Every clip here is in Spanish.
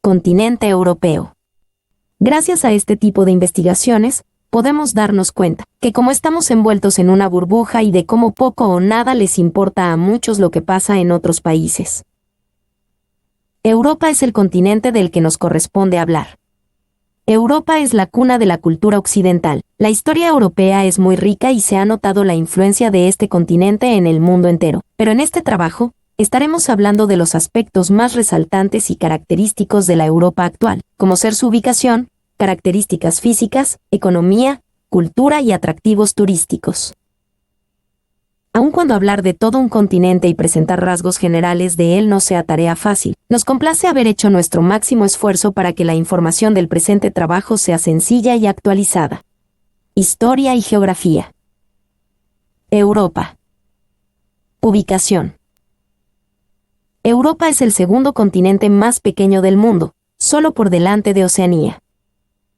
continente europeo. Gracias a este tipo de investigaciones, podemos darnos cuenta que como estamos envueltos en una burbuja y de cómo poco o nada les importa a muchos lo que pasa en otros países. Europa es el continente del que nos corresponde hablar. Europa es la cuna de la cultura occidental. La historia europea es muy rica y se ha notado la influencia de este continente en el mundo entero. Pero en este trabajo, estaremos hablando de los aspectos más resaltantes y característicos de la Europa actual, como ser su ubicación, características físicas, economía, cultura y atractivos turísticos. Aun cuando hablar de todo un continente y presentar rasgos generales de él no sea tarea fácil, nos complace haber hecho nuestro máximo esfuerzo para que la información del presente trabajo sea sencilla y actualizada. Historia y geografía. Europa. Ubicación. Europa es el segundo continente más pequeño del mundo, solo por delante de Oceanía.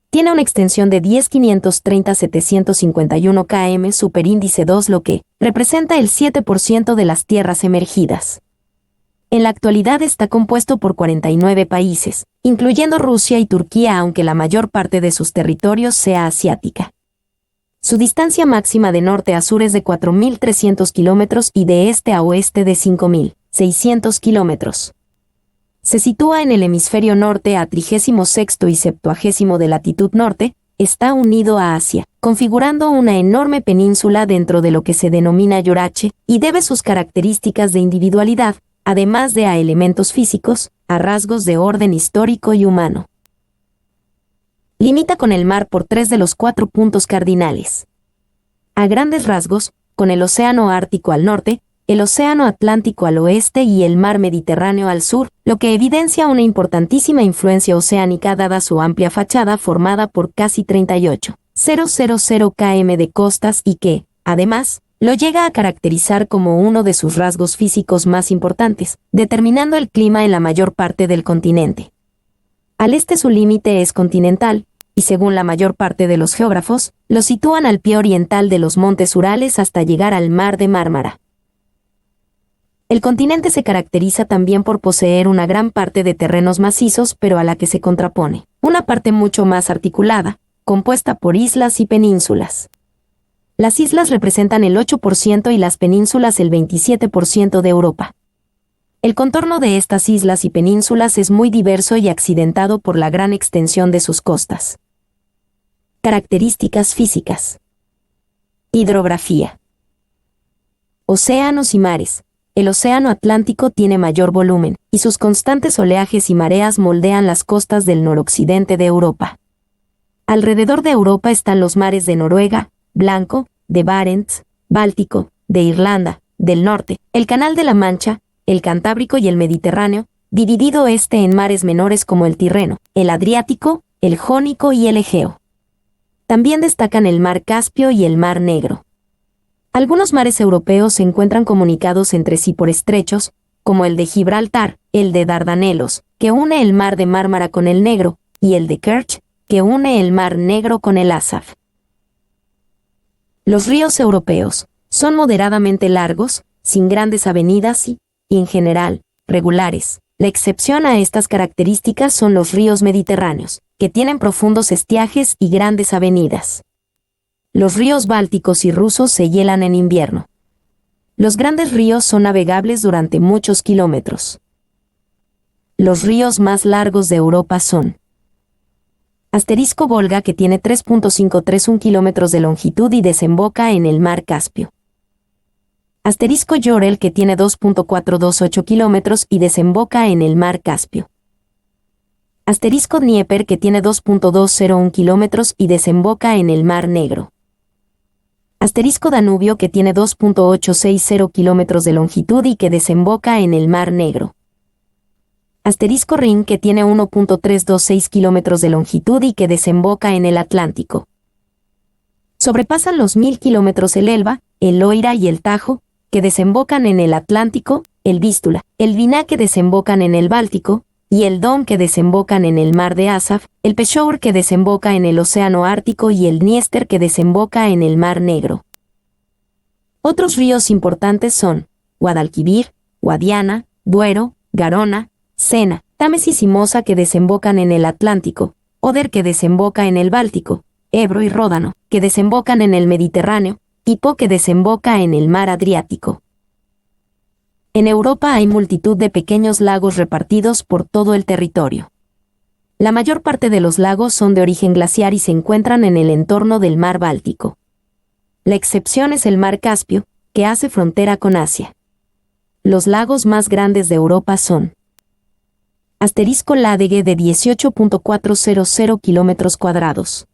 Tiene una extensión de 10.530.751 km superíndice 2, lo que representa el 7% de las tierras emergidas. En la actualidad está compuesto por 49 países, incluyendo Rusia y Turquía, aunque la mayor parte de sus territorios sea asiática. Su distancia máxima de norte a sur es de 4.300 kilómetros y de este a oeste de 5.600 kilómetros. Se sitúa en el hemisferio norte a 36º y 70º de latitud norte, está unido a Asia, configurando una enorme península dentro de lo que se denomina Eurasia, y debe sus características de individualidad, además de a elementos físicos, a rasgos de orden histórico y humano. Limita con el mar por 3 de los 4 puntos cardinales. A grandes rasgos, con el Océano Ártico al norte, el Océano Atlántico al oeste y el Mar Mediterráneo al sur, lo que evidencia una importantísima influencia oceánica dada su amplia fachada formada por casi 38.000 km de costas y que, además, lo llega a caracterizar como uno de sus rasgos físicos más importantes, determinando el clima en la mayor parte del continente. Al este su límite es continental, y según la mayor parte de los geógrafos, lo sitúan al pie oriental de los montes Urales hasta llegar al Mar de Mármara. El continente se caracteriza también por poseer una gran parte de terrenos macizos, pero a la que se contrapone una parte mucho más articulada, compuesta por islas y penínsulas. Las islas representan el 8% y las penínsulas el 27% de Europa. El contorno de estas islas y penínsulas es muy diverso y accidentado por la gran extensión de sus costas. Características físicas. Hidrografía. Océanos y mares. El Océano Atlántico tiene mayor volumen, y sus constantes oleajes y mareas moldean las costas del noroccidente de Europa. Alrededor de Europa están los mares de Noruega, Blanco, de Barents, Báltico, de Irlanda, del Norte, el Canal de la Mancha, el Cantábrico y el Mediterráneo, dividido en mares menores como el Tirreno, el Adriático, el Jónico y el Egeo. También destacan el Mar Caspio y el Mar Negro. Algunos mares europeos se encuentran comunicados entre sí por estrechos, como el de Gibraltar, el de Dardanelos, que une el Mar de Mármara con el Negro, y el de Kerch, que une el Mar Negro con el Azov. Los ríos europeos son moderadamente largos, sin grandes avenidas y, en general, regulares. La excepción a estas características son los ríos mediterráneos, que tienen profundos estiajes y grandes avenidas. Los ríos bálticos y rusos se hielan en invierno. Los grandes ríos son navegables durante muchos kilómetros. Los ríos más largos de Europa son: Volga, que tiene 3.531 kilómetros de longitud y desemboca en el Mar Caspio. Yorel, que tiene 2.428 kilómetros y desemboca en el Mar Caspio. Dnieper, que tiene 2.201 kilómetros y desemboca en el Mar Negro. Danubio, que tiene 2.860 kilómetros de longitud y que desemboca en el Mar Negro. Rin, que tiene 1.326 kilómetros de longitud y que desemboca en el Atlántico. Sobrepasan los 1.000 kilómetros el Elba, el Loira y el Tajo, que desembocan en el Atlántico, el Vístula, el Dvina, que desembocan en el Báltico, y el Don, que desembocan en el Mar de Azov, el Peshawar, que desemboca en el Océano Ártico y el Dniester, que desemboca en el Mar Negro. Otros ríos importantes son Guadalquivir, Guadiana, Duero, Garona, Sena, Támesis y Mosa que desembocan en el Atlántico, Oder que desemboca en el Báltico, Ebro y Ródano, que desembocan en el Mediterráneo, y Po que desemboca en el mar Adriático. En Europa hay multitud de pequeños lagos repartidos por todo el territorio. La mayor parte de los lagos son de origen glaciar y se encuentran en el entorno del mar Báltico. La excepción es el mar Caspio, que hace frontera con Asia. Los lagos más grandes de Europa son Ladoga de 18.400 kilómetros cuadrados.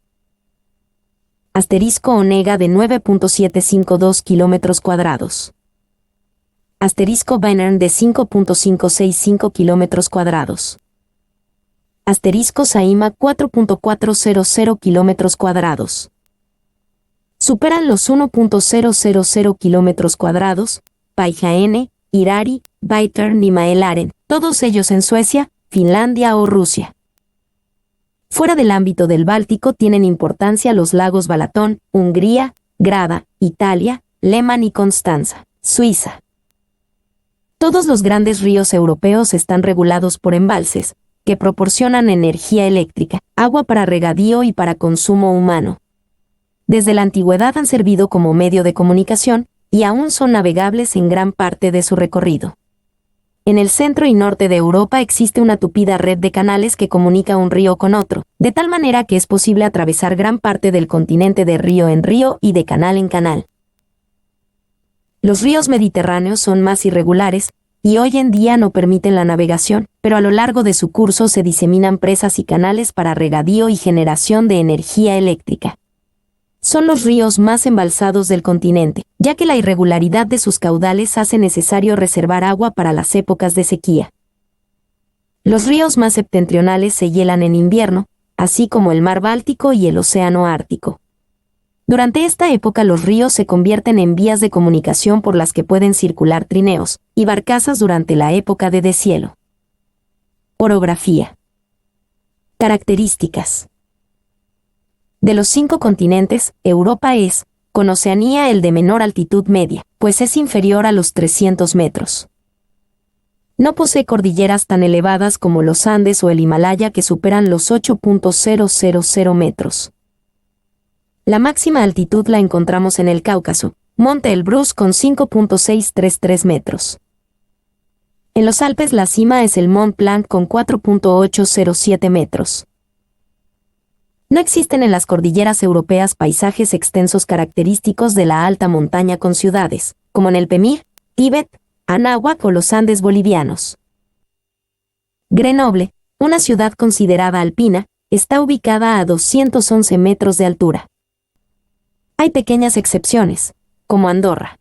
Onega de 9.752 kilómetros cuadrados. Vänern de 5.565 kilómetros cuadrados. Saima 4.400 kilómetros cuadrados. Superan los 1.000 kilómetros cuadrados, Päijänne, Irari, Vättern y Mälaren, todos ellos en Suecia, Finlandia o Rusia. Fuera del ámbito del Báltico tienen importancia los lagos Balatón, Hungría, Grada, Italia, Lehmann y Constanza, Suiza. Todos los grandes ríos europeos están regulados por embalses, que proporcionan energía eléctrica, agua para regadío y para consumo humano. Desde la antigüedad han servido como medio de comunicación, y aún son navegables en gran parte de su recorrido. En el centro y norte de Europa existe una tupida red de canales que comunica un río con otro, de tal manera que es posible atravesar gran parte del continente de río en río y de canal en canal. Los ríos mediterráneos son más irregulares, y hoy en día no permiten la navegación, pero a lo largo de su curso se diseminan presas y canales para regadío y generación de energía eléctrica. Son los ríos más embalsados del continente, ya que la irregularidad de sus caudales hace necesario reservar agua para las épocas de sequía. Los ríos más septentrionales se hielan en invierno, así como el mar Báltico y el océano Ártico. Durante esta época los ríos se convierten en vías de comunicación por las que pueden circular trineos y barcazas durante la época de deshielo. Orografía. Características. De los 5 continentes, Europa es, con Oceanía, el de menor altitud media, pues es inferior a los 300 metros. No posee cordilleras tan elevadas como los Andes o el Himalaya que superan los 8.000 metros. La máxima altitud la encontramos en el Cáucaso, Monte Elbrus con 5.633 metros. En los Alpes la cima es el Mont Blanc con 4.807 metros. No existen en las cordilleras europeas paisajes extensos característicos de la alta montaña con ciudades, como en el Pemir, Tíbet, Anáhuac o los Andes bolivianos. Grenoble, una ciudad considerada alpina, está ubicada a 211 metros de altura. Hay pequeñas excepciones, como Andorra.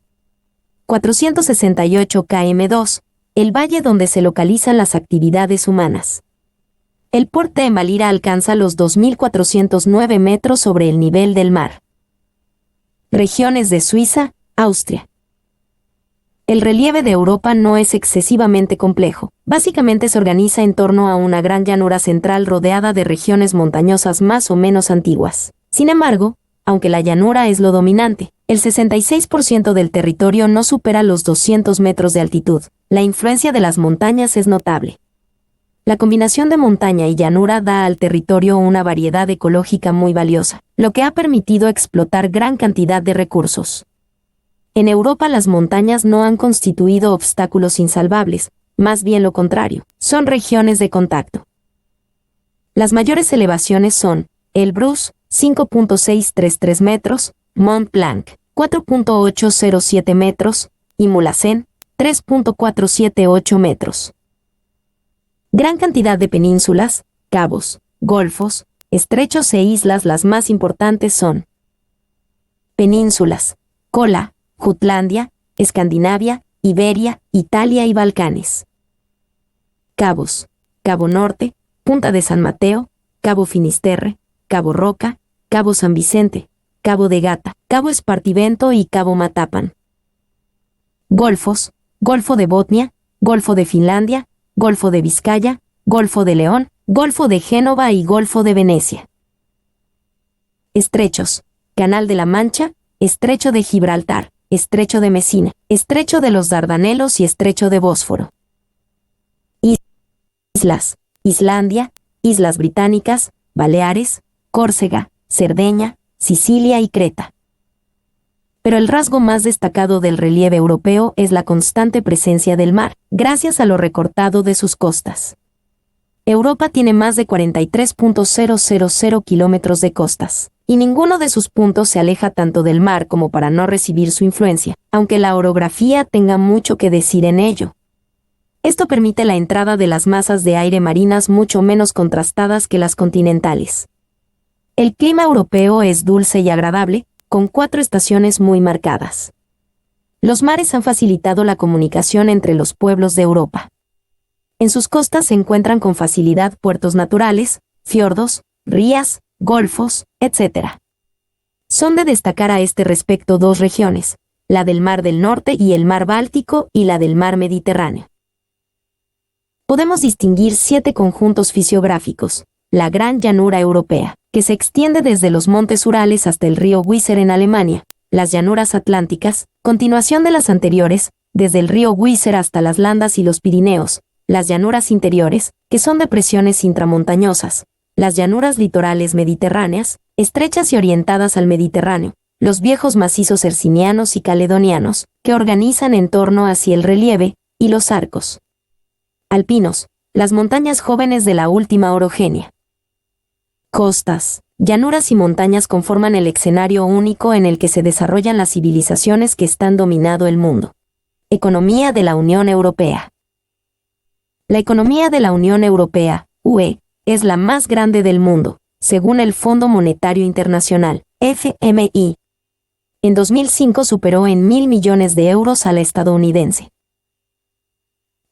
468 km2, el valle donde se localizan las actividades humanas. El Port de Malira alcanza los 2.409 metros sobre el nivel del mar. Regiones de Suiza, Austria. El relieve de Europa no es excesivamente complejo. Básicamente se organiza en torno a una gran llanura central rodeada de regiones montañosas más o menos antiguas. Sin embargo, aunque la llanura es lo dominante, el 66% del territorio no supera los 200 metros de altitud. La influencia de las montañas es notable. La combinación de montaña y llanura da al territorio una variedad ecológica muy valiosa, lo que ha permitido explotar gran cantidad de recursos. En Europa las montañas no han constituido obstáculos insalvables, más bien lo contrario, son regiones de contacto. Las mayores elevaciones son Elbrus, 5.633 metros, Mont Blanc, 4.807 metros, y Mulhacén, 3.478 metros. Gran cantidad de penínsulas, cabos, golfos, estrechos e islas. Las más importantes son penínsulas: Kola, Jutlandia, Escandinavia, Iberia, Italia y Balcanes. Cabos: Cabo Norte, Punta de San Mateo, Cabo Finisterre, Cabo Roca, Cabo San Vicente, Cabo de Gata, Cabo Espartivento y Cabo Matapan. Golfos: Golfo de Botnia, Golfo de Finlandia, Golfo de Vizcaya, Golfo de León, Golfo de Génova y Golfo de Venecia. Estrechos: Canal de la Mancha, Estrecho de Gibraltar, Estrecho de Mesina, Estrecho de los Dardanelos y Estrecho de Bósforo. Islas: Islandia, Islas Británicas, Baleares, Córcega, Cerdeña, Sicilia y Creta. Pero el rasgo más destacado del relieve europeo es la constante presencia del mar, gracias a lo recortado de sus costas. Europa tiene más de 43.000 kilómetros de costas, y ninguno de sus puntos se aleja tanto del mar como para no recibir su influencia, aunque la orografía tenga mucho que decir en ello. Esto permite la entrada de las masas de aire marinas mucho menos contrastadas que las continentales. El clima europeo es dulce y agradable, con 4 estaciones muy marcadas. Los mares han facilitado la comunicación entre los pueblos de Europa. En sus costas se encuentran con facilidad puertos naturales, fiordos, rías, golfos, etc. Son de destacar a este respecto 2 regiones, la del Mar del Norte y el Mar Báltico y la del Mar Mediterráneo. Podemos distinguir 7 conjuntos fisiográficos: la Gran Llanura Europea, que se extiende desde los montes Urales hasta el río Weser en Alemania; las llanuras atlánticas, continuación de las anteriores, desde el río Weser hasta las Landas y los Pirineos; las llanuras interiores, que son depresiones intramontañosas; las llanuras litorales mediterráneas, estrechas y orientadas al Mediterráneo; los viejos macizos hercinianos y caledonianos, que organizan en torno hacia el relieve, y los arcos alpinos, las montañas jóvenes de la última orogenia. Costas, llanuras y montañas conforman el escenario único en el que se desarrollan las civilizaciones que están dominando el mundo. Economía de la Unión Europea. La economía de la Unión Europea, UE, es la más grande del mundo, según el Fondo Monetario Internacional, FMI. En 2005 superó en 1.000 millones de euros a la estadounidense.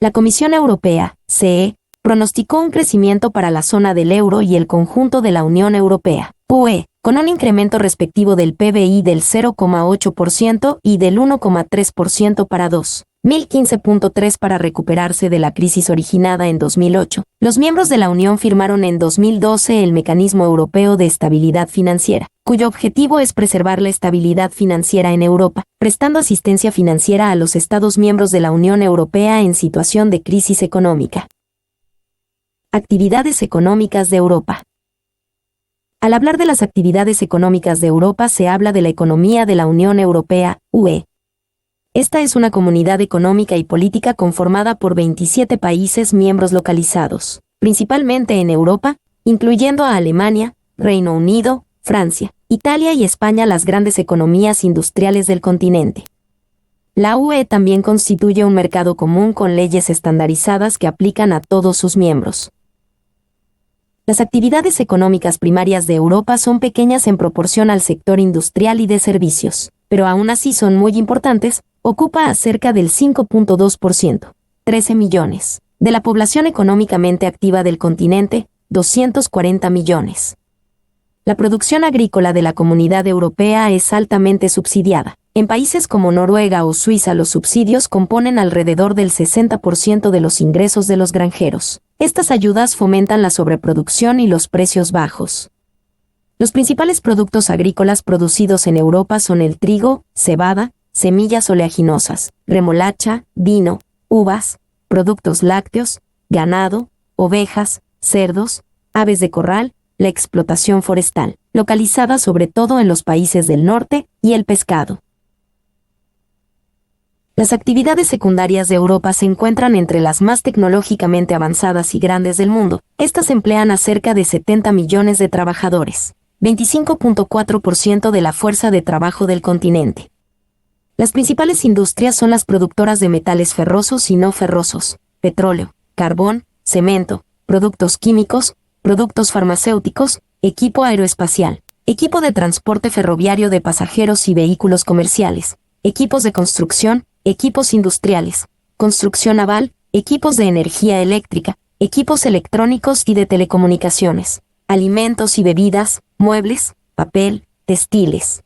La Comisión Europea, CE, pronosticó un crecimiento para la zona del euro y el conjunto de la Unión Europea, UE, con un incremento respectivo del PBI del 0,8% y del 1,3% para 2015.3 para recuperarse de la crisis originada en 2008. Los miembros de la Unión firmaron en 2012 el Mecanismo Europeo de Estabilidad Financiera, cuyo objetivo es preservar la estabilidad financiera en Europa, prestando asistencia financiera a los Estados miembros de la Unión Europea en situación de crisis económica. Actividades económicas de Europa. Al hablar de las actividades económicas de Europa se habla de la economía de la Unión Europea, UE. Esta es una comunidad económica y política conformada por 27 países miembros localizados, principalmente en Europa, incluyendo a Alemania, Reino Unido, Francia, Italia y España, las grandes economías industriales del continente. La UE también constituye un mercado común con leyes estandarizadas que aplican a todos sus miembros. Las actividades económicas primarias de Europa son pequeñas en proporción al sector industrial y de servicios, pero aún así son muy importantes. Ocupa a cerca del 5.2%, 13 millones, de la población económicamente activa del continente, 240 millones. La producción agrícola de la Comunidad Europea es altamente subsidiada. En países como Noruega o Suiza los subsidios componen alrededor del 60% de los ingresos de los granjeros. Estas ayudas fomentan la sobreproducción y los precios bajos. Los principales productos agrícolas producidos en Europa son el trigo, cebada, semillas oleaginosas, remolacha, vino, uvas, productos lácteos, ganado, ovejas, cerdos, aves de corral, la explotación forestal, localizada sobre todo en los países del norte, y el pescado. Las actividades secundarias de Europa se encuentran entre las más tecnológicamente avanzadas y grandes del mundo. Estas emplean a cerca de 70 millones de trabajadores, 25.4% de la fuerza de trabajo del continente. Las principales industrias son las productoras de metales ferrosos y no ferrosos, petróleo, carbón, cemento, productos químicos, productos farmacéuticos, equipo aeroespacial, equipo de transporte ferroviario de pasajeros y vehículos comerciales, equipos de construcción, equipos industriales, construcción naval, equipos de energía eléctrica, equipos electrónicos y de telecomunicaciones, alimentos y bebidas, muebles, papel, textiles.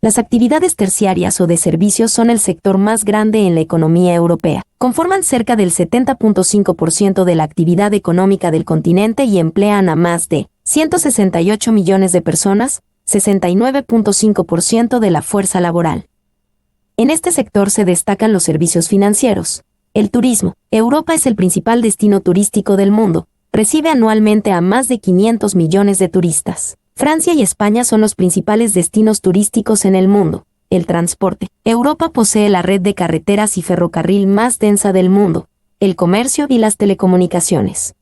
Las actividades terciarias o de servicios son el sector más grande en la economía europea. Conforman cerca del 70.5% de la actividad económica del continente y emplean a más de 168 millones de personas, 69.5% de la fuerza laboral. En este sector se destacan los servicios financieros, El turismo. Europa es el principal destino turístico del mundo. Recibe anualmente a más de 500 millones de turistas. Francia y España son los principales destinos turísticos en el mundo. El transporte. Europa posee la red de carreteras y ferrocarril más densa del mundo. El comercio y las telecomunicaciones.